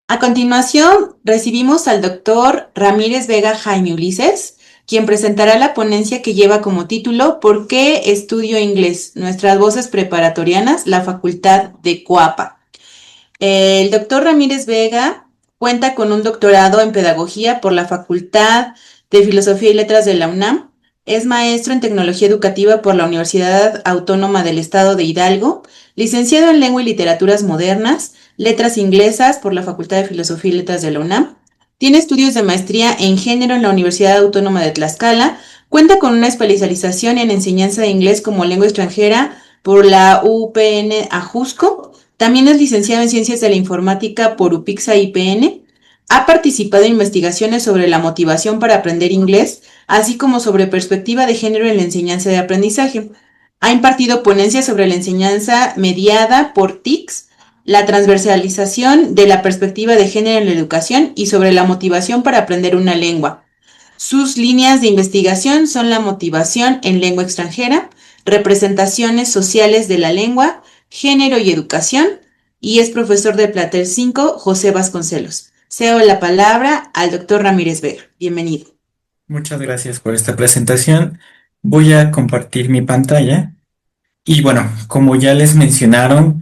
A continuación, recibimos al doctor Ramírez Vega Jaime Ulises, quien presentará la ponencia que lleva como título ¿Por qué estudio inglés? Nuestras voces preparatorianas, la Facultad de Coapa. El doctor Ramírez Vega cuenta con un doctorado en Pedagogía por la Facultad de Filosofía y Letras de la UNAM. Es maestro en Tecnología Educativa por la Universidad Autónoma del Estado de Hidalgo, licenciado en Lengua y Literaturas Modernas, Letras Inglesas por la Facultad de Filosofía y Letras de la UNAM. Tiene estudios de maestría en Género en la Universidad Autónoma de Tlaxcala. Cuenta con una especialización en enseñanza de inglés como lengua extranjera por la UPN Ajusco. También es licenciado en Ciencias de la Informática por UPIXA IPN. Ha participado en investigaciones sobre la motivación para aprender inglés, así como sobre perspectiva de género en la enseñanza de aprendizaje. Ha impartido ponencias sobre la enseñanza mediada por TICS, la transversalización de la perspectiva de género en la educación y sobre la motivación para aprender una lengua. Sus líneas de investigación son la motivación en lengua extranjera, representaciones sociales de la lengua, género y educación, y es profesor de Plater 5, José Vasconcelos. Cedo la palabra al doctor Ramírez Vega. Bienvenido. Muchas gracias por esta presentación. Voy a compartir mi pantalla. Y bueno, como ya les mencionaron,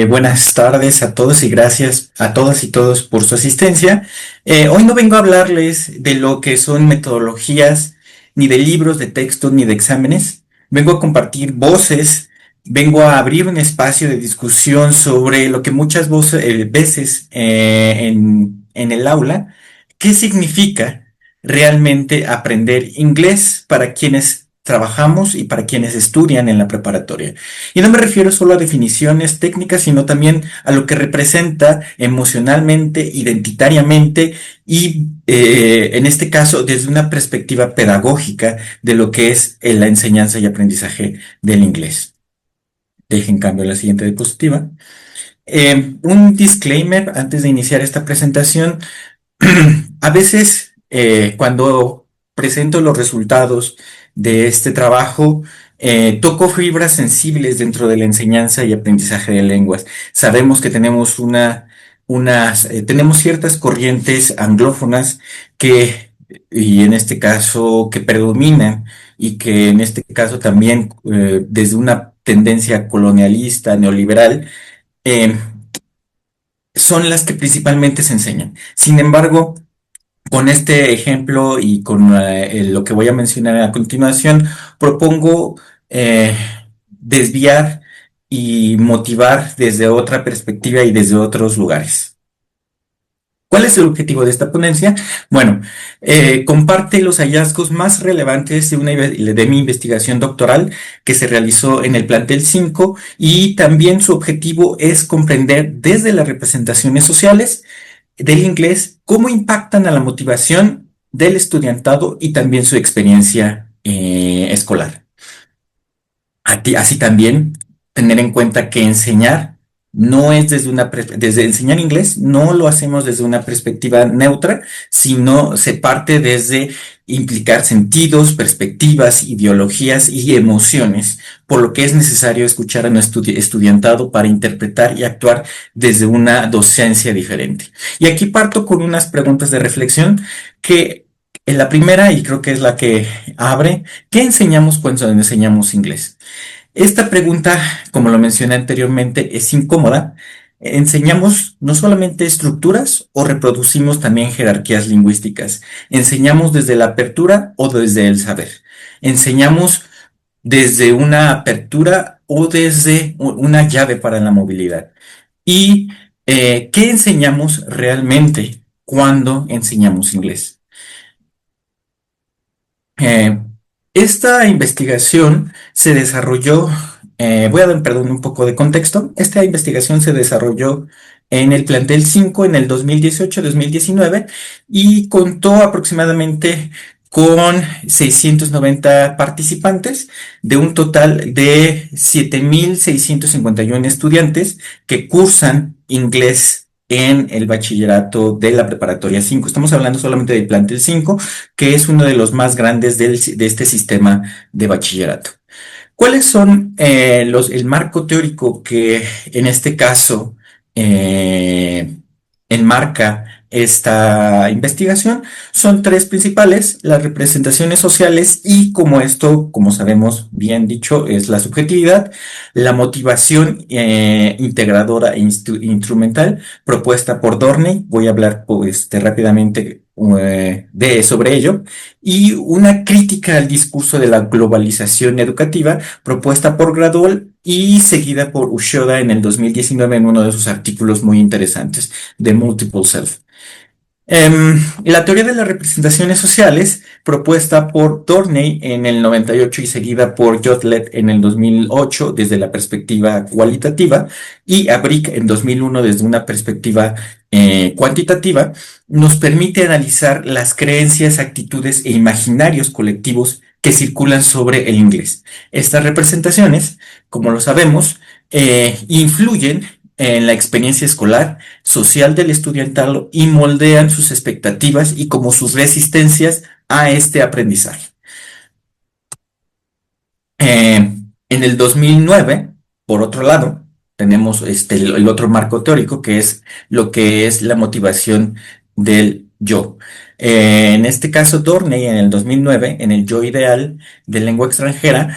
buenas tardes a todos y gracias a todas y todos por su asistencia. Hoy no vengo a hablarles de lo que son metodologías, ni de libros de texto, ni de exámenes. Vengo a compartir voces, vengo a abrir un espacio de discusión sobre lo que muchas veces en el aula, ¿qué significa realmente aprender inglés para quienes trabajamos y para quienes estudian en la preparatoria? Y no me refiero solo a definiciones técnicas, sino también a lo que representa emocionalmente, identitariamente y en este caso desde una perspectiva pedagógica de lo que es la enseñanza y aprendizaje del inglés. Dejen cambio la siguiente diapositiva. Un disclaimer antes de iniciar esta presentación. A veces, cuando presento los resultados de este trabajo, toco fibras sensibles dentro de la enseñanza y aprendizaje de lenguas. Sabemos que tenemos tenemos ciertas corrientes anglófonas y en este caso, que predominan y que en este caso también, desde una tendencia colonialista, neoliberal, eh, son las que principalmente se enseñan. Sin embargo, con este ejemplo y con lo que voy a mencionar a continuación, propongo desviar y motivar desde otra perspectiva y desde otros lugares. ¿Cuál es el objetivo de esta ponencia? Bueno, comparte los hallazgos más relevantes de mi investigación doctoral que se realizó en el plantel 5 y también su objetivo es comprender desde las representaciones sociales del inglés cómo impactan a la motivación del estudiantado y también su experiencia escolar. Así también tener en cuenta que enseñar no es desde enseñar inglés, no lo hacemos desde una perspectiva neutra, sino se parte desde implicar sentidos, perspectivas, ideologías y emociones, por lo que es necesario escuchar a nuestro estudiantado para interpretar y actuar desde una docencia diferente. Y aquí parto con unas preguntas de reflexión que en la primera, y creo que es la que abre, ¿qué enseñamos cuando enseñamos inglés? Esta pregunta, como lo mencioné anteriormente, es incómoda. ¿Enseñamos no solamente estructuras o reproducimos también jerarquías lingüísticas? ¿Enseñamos desde la apertura o desde el saber? ¿Enseñamos desde una apertura o desde una llave para la movilidad? ¿Y qué enseñamos realmente cuando enseñamos inglés? Eh, Esta investigación se desarrolló, voy a dar, perdón, un poco de contexto. Esta investigación se desarrolló en el plantel 5 en el 2018-2019 y contó aproximadamente con 690 participantes de un total de 7.651 estudiantes que cursan inglés en el bachillerato de la preparatoria 5. Estamos hablando solamente del plantel 5, que es uno de los más grandes de este sistema de bachillerato. ¿Cuáles son el marco teórico que en este caso enmarca enmarca esta investigación son tres principales: las representaciones sociales y, como esto, como sabemos bien dicho, es la subjetividad, la motivación integradora e instrumental propuesta por Dorney. Voy a hablar pues, rápidamente sobre ello, y una crítica al discurso de la globalización educativa propuesta por Gradol y seguida por Ushoda en el 2019 en uno de sus artículos muy interesantes, The Multiple Self. La teoría de las representaciones sociales, propuesta por Dorney en el 98 y seguida por Jotlet en el 2008 desde la perspectiva cualitativa, y Abric en 2001 desde una perspectiva cuantitativa, nos permite analizar las creencias, actitudes e imaginarios colectivos que circulan sobre el inglés. Estas representaciones, como lo sabemos, influyen en la experiencia escolar, social del estudiantado y moldean sus expectativas y como sus resistencias a este aprendizaje. En el 2009, por otro lado, tenemos el otro marco teórico que es lo que es la motivación del yo. En este caso, Dorney en el 2009, en el yo ideal de lengua extranjera,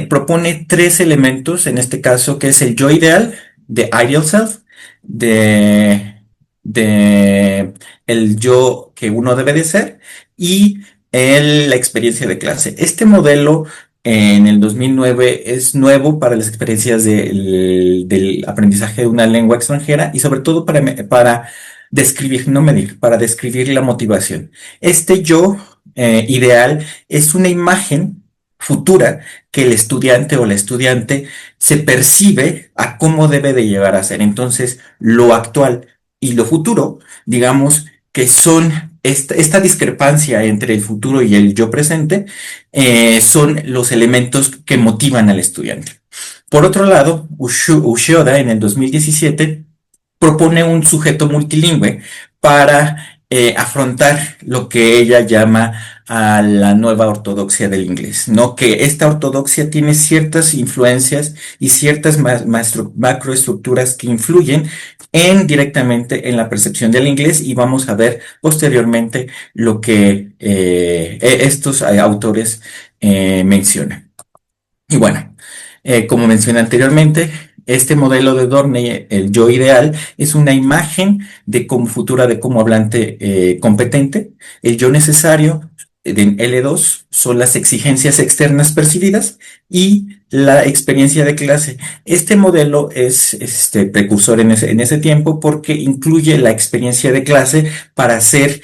propone tres elementos, en este caso, que es el yo ideal, de ideal self, de, de el yo que uno debe de ser y la experiencia de clase. Este modelo en el 2009 es nuevo para las experiencias del aprendizaje de una lengua extranjera y sobre todo para describir, no medir, para describir la motivación. Este yo ideal es una imagen futura que el estudiante o la estudiante se percibe a cómo debe de llegar a ser. Entonces, lo actual y lo futuro, digamos que son esta discrepancia entre el futuro y el yo presente, son los elementos que motivan al estudiante. Por otro lado, Ushioda en el 2017 propone un sujeto multilingüe para afrontar lo que ella llama a la nueva ortodoxia del inglés, ¿no? Que esta ortodoxia tiene ciertas influencias y ciertas macroestructuras que influyen directamente en la percepción del inglés, y vamos a ver posteriormente lo que estos autores mencionan. Y bueno, como mencioné anteriormente, este modelo de Dorney, el yo ideal, es una imagen de cómo futura de cómo hablante competente. El yo necesario de L2 son las exigencias externas percibidas y la experiencia de clase. Este modelo es precursor en ese tiempo porque incluye la experiencia de clase para ser,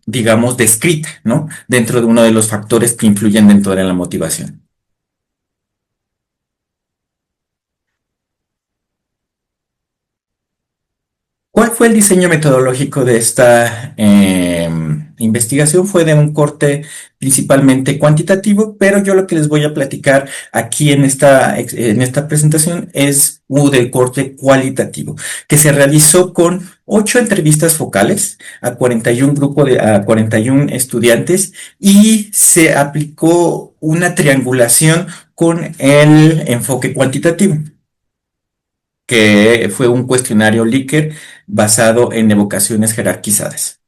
digamos, descrita, ¿no? Dentro de uno de los factores que influyen dentro de la motivación. ¿Cuál fue el diseño metodológico de esta investigación? Fue de un corte principalmente cuantitativo, pero yo lo que les voy a platicar aquí en esta presentación es del corte cualitativo, que se realizó con 8 entrevistas focales a 41 estudiantes, y se aplicó una triangulación con el enfoque cuantitativo, que fue un cuestionario Likert basado en evocaciones jerarquizadas.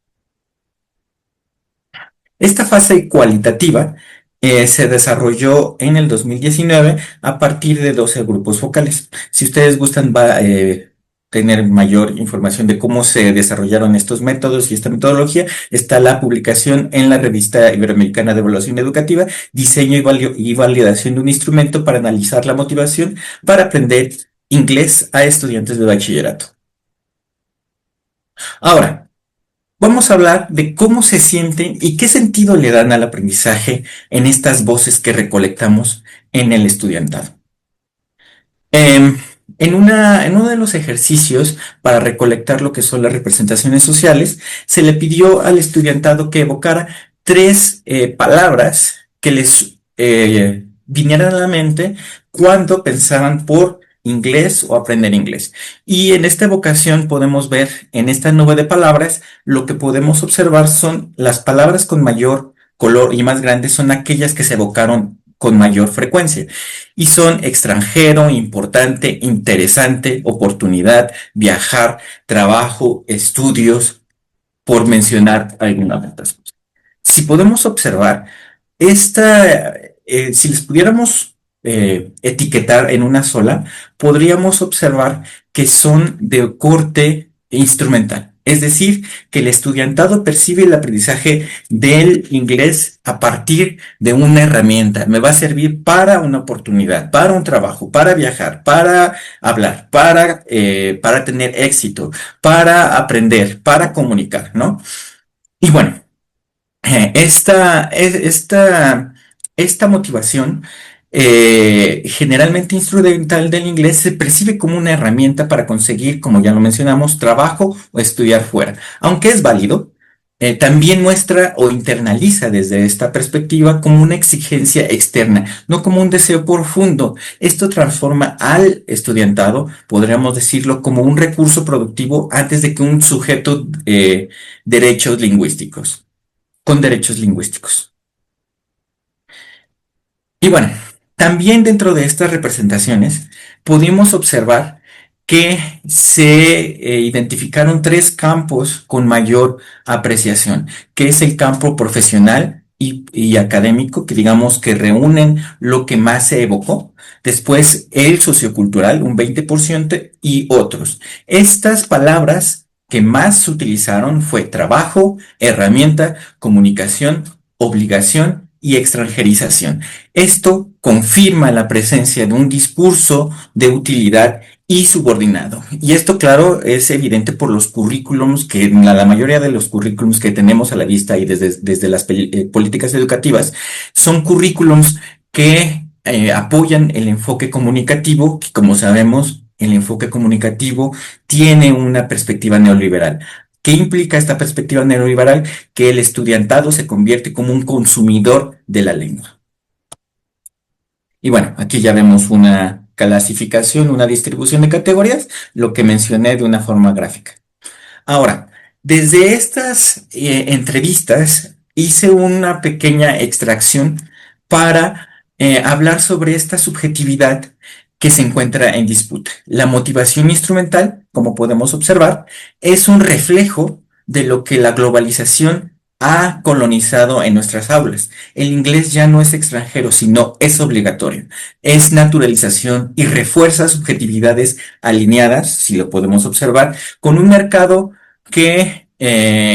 Esta fase cualitativa se desarrolló en el 2019 a partir de 12 grupos focales. Si ustedes gustan, va a tener mayor información de cómo se desarrollaron estos métodos y esta metodología, está la publicación en la Revista Iberoamericana de Evaluación Educativa, Diseño y Validación de un instrumento para analizar la motivación para aprender inglés a estudiantes de bachillerato. Ahora, vamos a hablar de cómo se sienten y qué sentido le dan al aprendizaje en estas voces que recolectamos en el estudiantado. Em, en uno de los ejercicios para recolectar lo que son las representaciones sociales, se le pidió al estudiantado que evocara 3 palabras que les vinieran a la mente cuando pensaban por inglés o aprender inglés. Y en esta evocación podemos ver en esta nube de palabras, lo que podemos observar son las palabras con mayor color y más grandes son aquellas que se evocaron con mayor frecuencia. Y son extranjero, importante, interesante, oportunidad, viajar, trabajo, estudios, por mencionar algunas de estas cosas. Si podemos observar, si les pudiéramos etiquetar en una sola, podríamos observar que son de corte instrumental. Es decir, que el estudiantado percibe el aprendizaje del inglés a partir de una herramienta. Me va a servir para una oportunidad, para un trabajo, para viajar, para hablar, para tener éxito, para aprender, para comunicar, ¿no? Y bueno. Esta motivación generalmente instrumental del inglés se percibe como una herramienta para conseguir, como ya lo mencionamos, trabajo o estudiar fuera. Aunque es válido, también muestra o internaliza desde esta perspectiva como una exigencia externa, no como un deseo profundo. Esto transforma al estudiantado, podríamos decirlo, como un recurso productivo antes de que un sujeto derechos lingüísticos con derechos lingüísticos. Y bueno, también dentro de estas representaciones pudimos observar que se identificaron tres campos con mayor apreciación, que es el campo profesional y académico, que digamos que reúnen lo que más se evocó. Después el sociocultural, un 20%, y otros. Estas palabras que más se utilizaron fue trabajo, herramienta, comunicación, obligación y extranjerización. Esto confirma la presencia de un discurso de utilidad y subordinado. Y esto, claro, es evidente por los currículums que la mayoría de los currículums que tenemos a la vista y desde las políticas educativas son currículums que apoyan el enfoque comunicativo, que como sabemos, el enfoque comunicativo tiene una perspectiva neoliberal. ¿Qué implica esta perspectiva neoliberal? Que el estudiantado se convierte como un consumidor de la lengua. Y bueno, aquí ya vemos una clasificación, una distribución de categorías, lo que mencioné de una forma gráfica. Ahora, desde estas entrevistas hice una pequeña extracción para hablar sobre esta subjetividad que se encuentra en disputa. La motivación instrumental, como podemos observar, es un reflejo de lo que la globalización ha colonizado en nuestras aulas. El inglés ya no es extranjero, sino es obligatorio. Es naturalización y refuerza subjetividades alineadas, si lo podemos observar, con un mercado que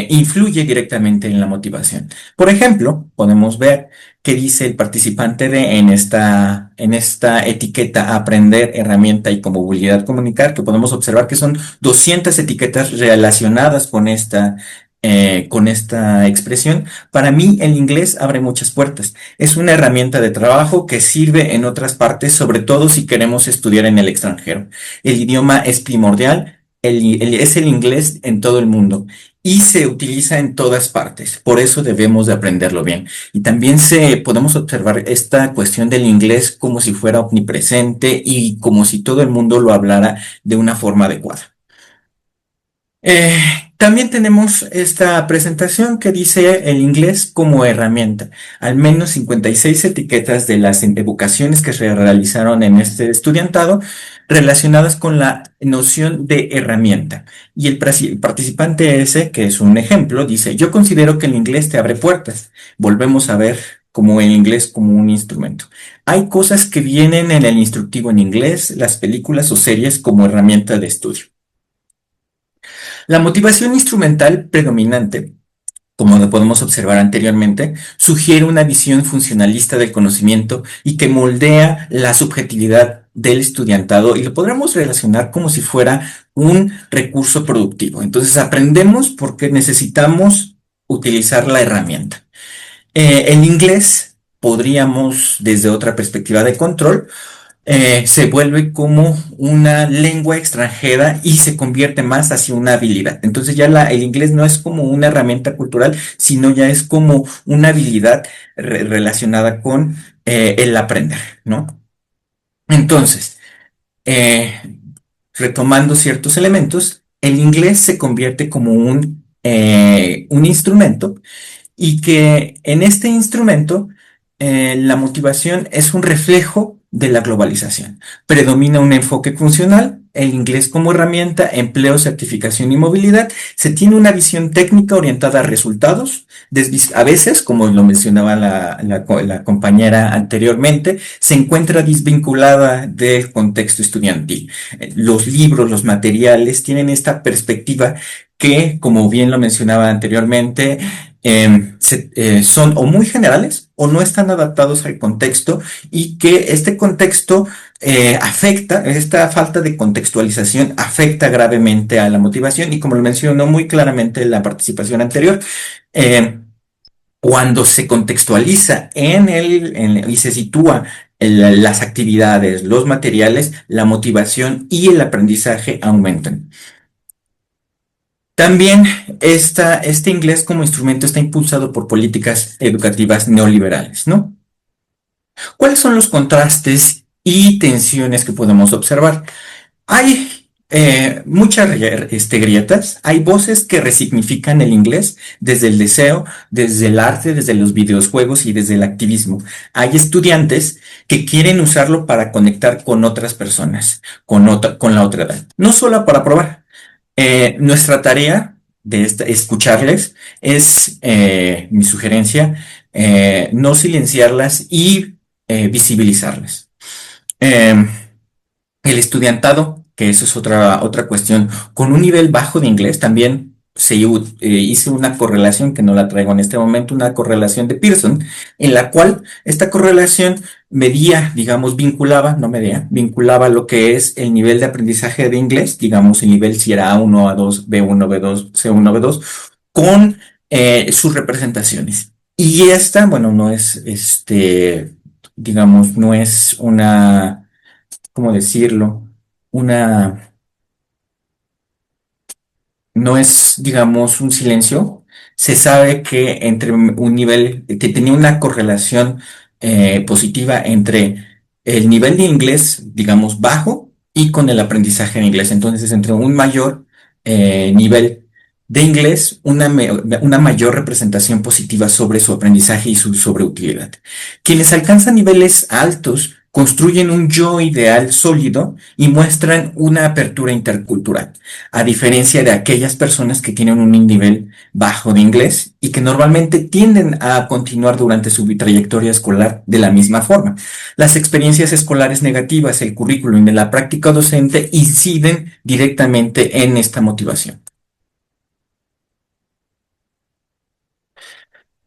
influye directamente en la motivación. Por ejemplo, podemos ver qué dice el participante en esta etiqueta aprender, herramienta y como habilidad comunicar, que podemos observar que son 200 etiquetas relacionadas con esta expresión. Para mí, el inglés abre muchas puertas. Es una herramienta de trabajo que sirve en otras partes, sobre todo si queremos estudiar en el extranjero. El idioma es primordial. Es el inglés en todo el mundo y se utiliza en todas partes. Por eso debemos de aprenderlo bien. Y también podemos observar esta cuestión del inglés como si fuera omnipresente y como si todo el mundo lo hablara de una forma adecuada. Eh, También tenemos esta presentación que dice el inglés como herramienta. Al menos 56 etiquetas de las evocaciones que se realizaron en este estudiantado relacionadas con la noción de herramienta. Y el participante ese, que es un ejemplo, dice, yo considero que el inglés te abre puertas. Volvemos a ver como el inglés como un instrumento. Hay cosas que vienen en el instructivo en inglés, las películas o series como herramienta de estudio. La motivación instrumental predominante, como lo podemos observar anteriormente, sugiere una visión funcionalista del conocimiento y que moldea la subjetividad del estudiantado y lo podríamos relacionar como si fuera un recurso productivo. Entonces aprendemos porque necesitamos utilizar la herramienta. El inglés podríamos, desde otra perspectiva de control, se vuelve como una lengua extranjera y se convierte más hacia una habilidad. Entonces ya el inglés no es como una herramienta cultural, sino ya es como una habilidad relacionada con el aprender, ¿no? Entonces, eh, retomando ciertos elementos, el inglés se convierte como un instrumento y que en este instrumento la motivación es un reflejo de la globalización. Predomina un enfoque funcional, el inglés como herramienta, empleo, certificación y movilidad. Se tiene una visión técnica orientada a resultados. A veces, como lo mencionaba la compañera anteriormente, se encuentra desvinculada del contexto estudiantil. Los libros, los materiales tienen esta perspectiva que, como bien lo mencionaba anteriormente, son o muy generales o no están adaptados al contexto y que este contexto afecta, esta falta de contextualización afecta gravemente a la motivación y como lo mencionó muy claramente en la participación anterior, eh, cuando se contextualiza y se sitúa las actividades, los materiales, la motivación y el aprendizaje aumentan. También este inglés como instrumento está impulsado por políticas educativas neoliberales, ¿no? ¿Cuáles son los contrastes y tensiones que podemos observar? Hay muchas grietas, hay voces que resignifican el inglés desde el deseo, desde el arte, desde los videojuegos y desde el activismo. Hay estudiantes que quieren usarlo para conectar con otras personas, con la otra edad, no solo para probar. Nuestra tarea de escucharles es, mi sugerencia, no silenciarlas y visibilizarlas. Eh, el estudiantado, que eso es otra cuestión, con un nivel bajo de inglés también hice una correlación que no la traigo en este momento, una correlación de Pearson, en la cual esta correlación medía, digamos, vinculaba lo que es el nivel de aprendizaje de inglés, digamos, el nivel si era A1, A2, B1, B2, C1, B2, con sus representaciones. Y esta, bueno, no es, digamos, no es una, ¿cómo decirlo? Una, no es, digamos, un silencio. Se sabe que entre un nivel, que tenía una correlación positiva entre el nivel de inglés, digamos, bajo y con el aprendizaje en inglés. Entonces, entre un mayor nivel de inglés, una mayor representación positiva sobre su aprendizaje y su sobreutilidad. Quienes alcanzan niveles altos construyen un yo ideal sólido y muestran una apertura intercultural a diferencia de aquellas personas que tienen un nivel bajo de inglés y que normalmente tienden a continuar durante su trayectoria escolar de la misma forma. Las experiencias escolares negativas, el currículum y la práctica docente inciden directamente en esta motivación.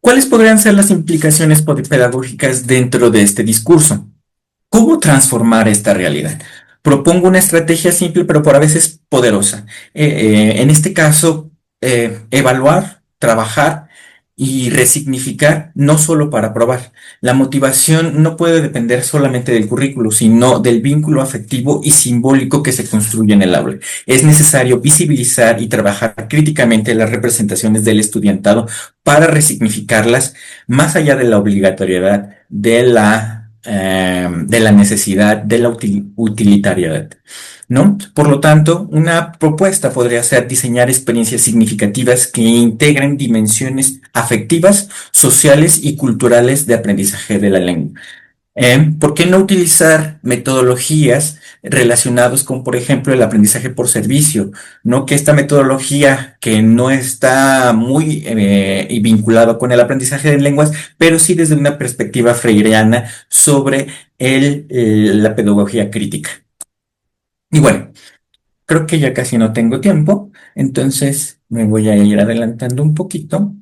¿Cuáles podrían ser las implicaciones pedagógicas dentro de este discurso? ¿Cómo transformar esta realidad? Propongo una estrategia simple, pero por a veces poderosa. En este caso, evaluar, trabajar y resignificar, no solo para probar. La motivación no puede depender solamente del currículo, sino del vínculo afectivo y simbólico que se construye en el aula. Es necesario visibilizar y trabajar críticamente las representaciones del estudiantado para resignificarlas más allá de la obligatoriedad de la necesidad, de la utilitariedad, ¿no? Por lo tanto, una propuesta podría ser diseñar experiencias significativas que integren dimensiones afectivas, sociales y culturales de aprendizaje de la lengua. ¿Por qué no utilizar metodologías relacionadas con, por ejemplo, el aprendizaje por servicio? ¿No? Que esta metodología que no está muy vinculada con el aprendizaje de lenguas, pero sí desde una perspectiva freireana sobre la pedagogía crítica. Y bueno, creo que ya casi no tengo tiempo, entonces me voy a ir adelantando un poquito.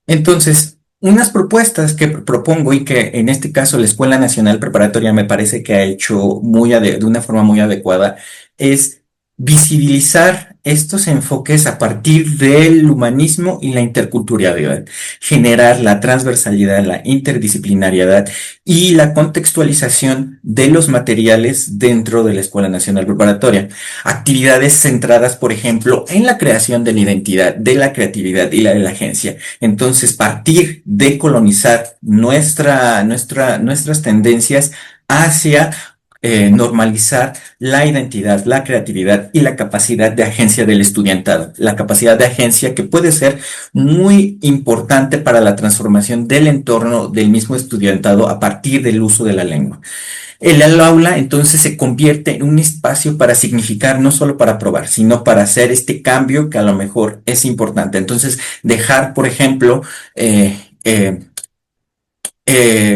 Entonces, unas propuestas que propongo y que en este caso la Escuela Nacional Preparatoria me parece que ha hecho de una forma muy adecuada es visibilizar estos enfoques a partir del humanismo y la interculturalidad, generar la transversalidad, la interdisciplinariedad y la contextualización de los materiales dentro de la Escuela Nacional Preparatoria. Actividades centradas, por ejemplo, en la creación de la identidad, de la creatividad y la de la agencia. Entonces, partir de colonizar nuestras tendencias hacia normalizar la identidad, la creatividad y la capacidad de agencia del estudiantado. La capacidad de agencia que puede ser muy importante para la transformación del entorno del mismo estudiantado a partir del uso de la lengua. El aula entonces se convierte en un espacio para significar, no solo para probar, sino para hacer este cambio que a lo mejor es importante. Entonces, dejar, por ejemplo, eh, eh,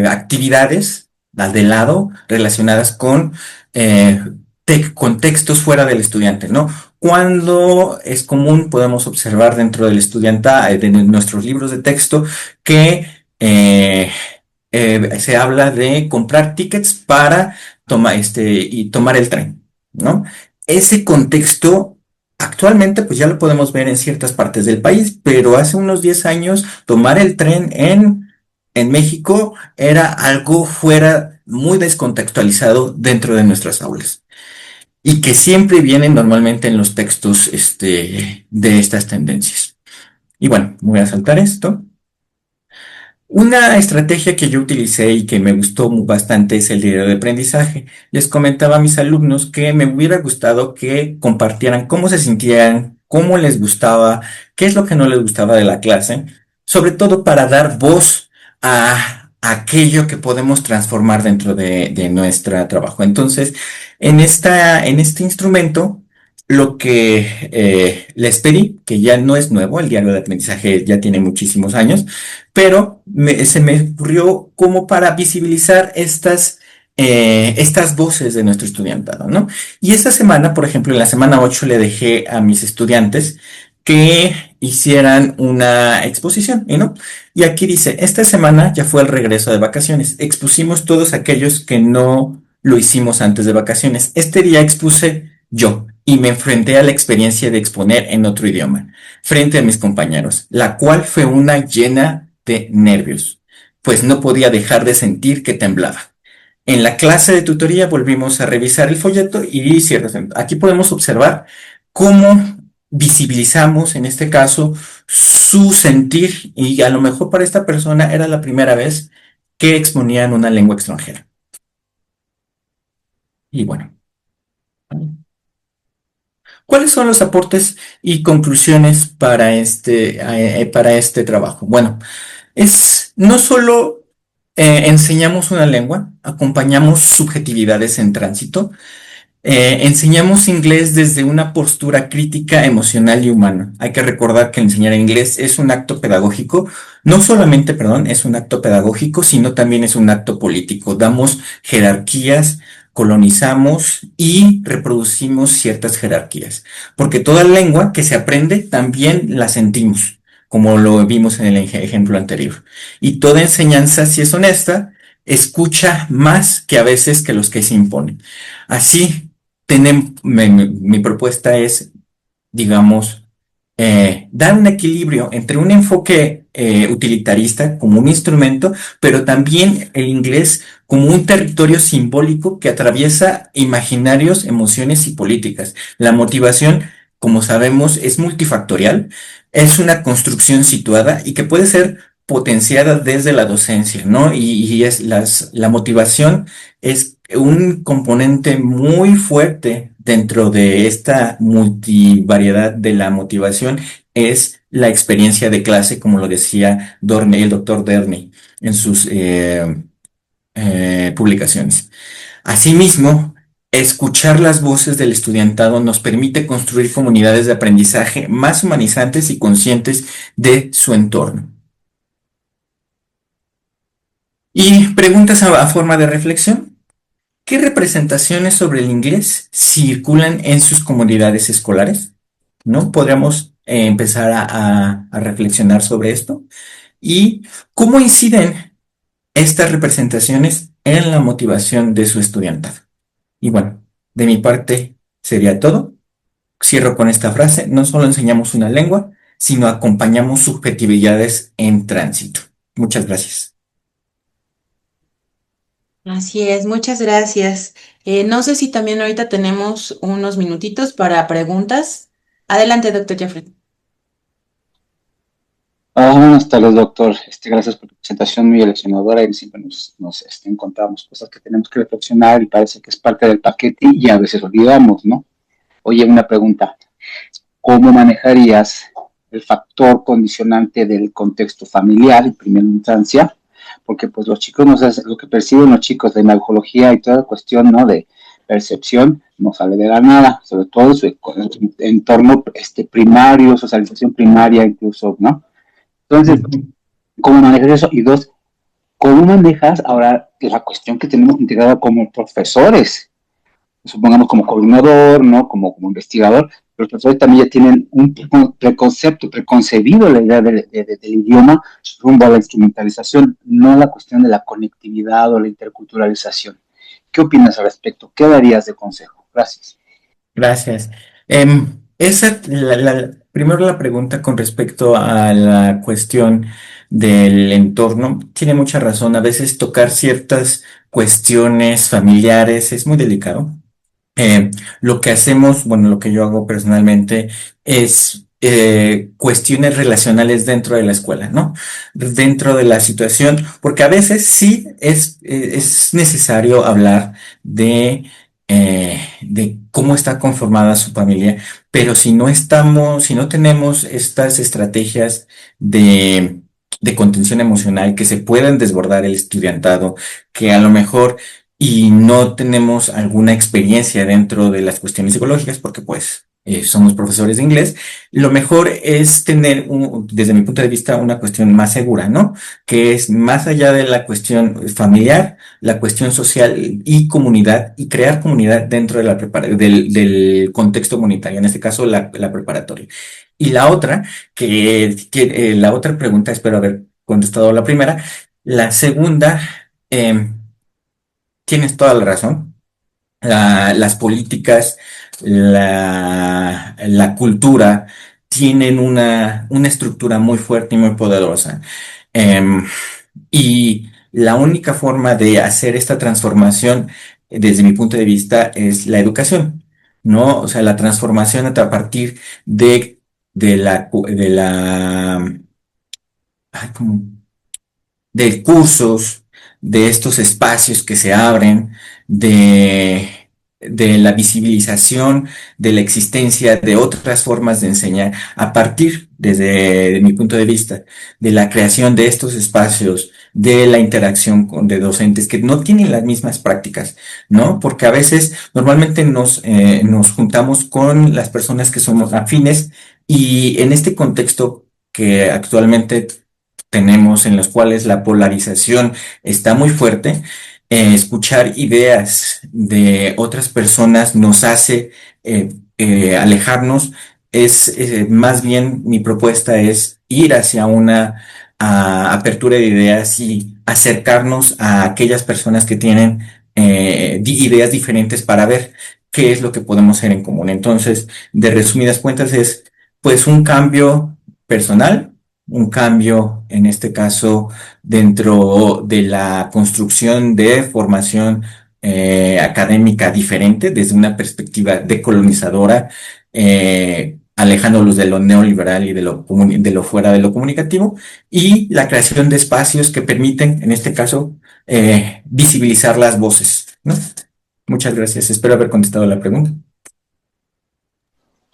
actividades al de lado relacionadas con contextos fuera del estudiante, ¿no? Cuando es común, podemos observar dentro del estudiante, de nuestros libros de texto, que se habla de comprar tickets para tomar el tren, ¿no? Ese contexto actualmente pues ya lo podemos ver en ciertas partes del país, pero hace unos 10 años tomar el tren en México era algo fuera muy descontextualizado dentro de nuestras aulas y que siempre vienen normalmente en los textos de estas tendencias. Y bueno, voy a saltar esto. Una estrategia que yo utilicé y que me gustó bastante es el diario de aprendizaje. Les comentaba a mis alumnos que me hubiera gustado que compartieran cómo se sentían, cómo les gustaba, qué es lo que no les gustaba de la clase, sobre todo para dar voz a aquello que podemos transformar dentro de nuestro trabajo. Entonces, en este instrumento, lo que les pedí, que ya no es nuevo, el diario de aprendizaje ya tiene muchísimos años, pero se me ocurrió como para visibilizar estas voces de nuestro estudiantado, ¿no? Y esta semana, por ejemplo, en la semana 8 le dejé a mis estudiantes que hicieran una exposición, ¿y no? Y aquí dice, esta semana ya fue el regreso de vacaciones. Expusimos todos aquellos que no lo hicimos antes de vacaciones. Este día expuse yo y me enfrenté a la experiencia de exponer en otro idioma frente a mis compañeros, la cual fue una llena de nervios, pues no podía dejar de sentir que temblaba. En la clase de tutoría volvimos a revisar el folleto y ciertos. Aquí podemos observar cómo visibilizamos, en este caso, su sentir y a lo mejor para esta persona era la primera vez que exponía en una lengua extranjera. Y bueno, ¿cuáles son los aportes y conclusiones para este trabajo? Bueno, no solo enseñamos una lengua, acompañamos subjetividades en tránsito, enseñamos inglés desde una postura crítica, emocional y humana. Hay que recordar que enseñar inglés es un acto pedagógico, no solamente, perdón, es un acto pedagógico, sino también es un acto político. Damos jerarquías, colonizamos y reproducimos ciertas jerarquías, porque toda lengua que se aprende también la sentimos, como lo vimos en el ejemplo anterior. Y toda enseñanza, si es honesta, escucha más que a veces que los que se imponen. Así, mi propuesta es, digamos, dar un equilibrio entre un enfoque utilitarista como un instrumento, pero también el inglés como un territorio simbólico que atraviesa imaginarios, emociones y políticas. La motivación, como sabemos, es multifactorial, es una construcción situada y que puede ser potenciada desde la docencia, ¿no? La motivación es un componente muy fuerte dentro de esta multivariedad de la motivación, es la experiencia de clase, como lo decía el doctor Derney en sus publicaciones. Asimismo, escuchar las voces del estudiantado nos permite construir comunidades de aprendizaje más humanizantes y conscientes de su entorno. Y preguntas a forma de reflexión. ¿Qué representaciones sobre el inglés circulan en sus comunidades escolares? ¿No? Podríamos empezar a reflexionar sobre esto. ¿Y cómo inciden estas representaciones en la motivación de su estudiantado? Y bueno, de mi parte sería todo. Cierro con esta frase. No solo enseñamos una lengua, sino acompañamos subjetividades en tránsito. Muchas gracias. Así es, muchas gracias. No sé si también ahorita tenemos unos minutitos para preguntas. Adelante, doctor Jeffrey. Buenas tardes, doctor. Gracias por tu presentación muy eleccionadora y siempre nos encontramos cosas que tenemos que reflexionar y parece que es parte del paquete y a veces olvidamos, ¿no? Oye, una pregunta. ¿Cómo manejarías el factor condicionante del contexto familiar en primera instancia? Porque pues los chicos, lo que perciben los chicos de neurología y toda cuestión, ¿no? De percepción no sale de la nada, sobre todo su entorno primario, socialización primaria incluso, ¿no? Entonces, Ujú. ¿cómo manejas eso? Y dos, ¿cómo manejas ahora la cuestión que tenemos integrada como profesores? Supongamos como coordinador, ¿no? Como investigador, los profesores también ya tienen un preconcepto, preconcebido la idea del idioma rumbo a la instrumentalización, no la cuestión de la conectividad o la interculturalización. ¿Qué opinas al respecto? ¿Qué darías de consejo? Gracias. Gracias. Primero la pregunta con respecto a la cuestión del entorno, tiene mucha razón. A veces tocar ciertas cuestiones familiares es muy delicado. Lo que hacemos, bueno, lo que yo hago personalmente es cuestiones relacionales dentro de la escuela, ¿no? Dentro de la situación, porque a veces sí es necesario hablar de cómo está conformada su familia, pero si no tenemos estas estrategias de, de contención emocional que se puedan desbordar el estudiantado, que a lo mejor y no tenemos alguna experiencia dentro de las cuestiones psicológicas, porque pues somos profesores de inglés, lo mejor es tener, desde mi punto de vista, una cuestión más segura, ¿no? Que es más allá de la cuestión familiar, la cuestión social y comunidad, y crear comunidad dentro de del contexto comunitario, en este caso la preparatoria. Y la otra, la otra pregunta, espero haber contestado la primera. La segunda, tienes toda la razón. Las políticas, la cultura tienen una estructura muy fuerte y muy poderosa. Em, y la única forma de hacer esta transformación, desde mi punto de vista, es la educación, ¿no? O sea, la transformación a partir de la, ay, de cursos, de estos espacios que se abren, de, de la visibilización de la existencia de otras formas de enseñar, a partir, desde mi punto de vista, de la creación de estos espacios, de la interacción de docentes que no tienen las mismas prácticas, ¿no? Porque a veces normalmente nos juntamos con las personas que somos afines y en este contexto que actualmente tenemos en los cuales la polarización está muy fuerte, escuchar ideas de otras personas nos hace alejarnos. Más bien mi propuesta es ir hacia una apertura de ideas y acercarnos a aquellas personas que tienen ideas diferentes para ver qué es lo que podemos hacer en común. Entonces, de resumidas cuentas, es pues un cambio personal, un cambio, en este caso, dentro de la construcción de formación académica diferente, desde una perspectiva decolonizadora, alejándolos de lo neoliberal y de lo fuera de lo comunicativo, y la creación de espacios que permiten, en este caso, visibilizar las voces, ¿no? Muchas gracias. Espero haber contestado la pregunta.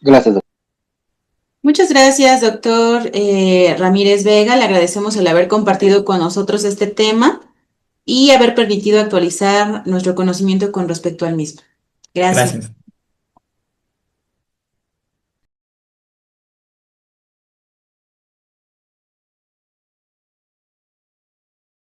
Gracias, doctor. Muchas gracias, doctor Ramírez Vega. Le agradecemos el haber compartido con nosotros este tema y haber permitido actualizar nuestro conocimiento con respecto al mismo. Gracias. Gracias.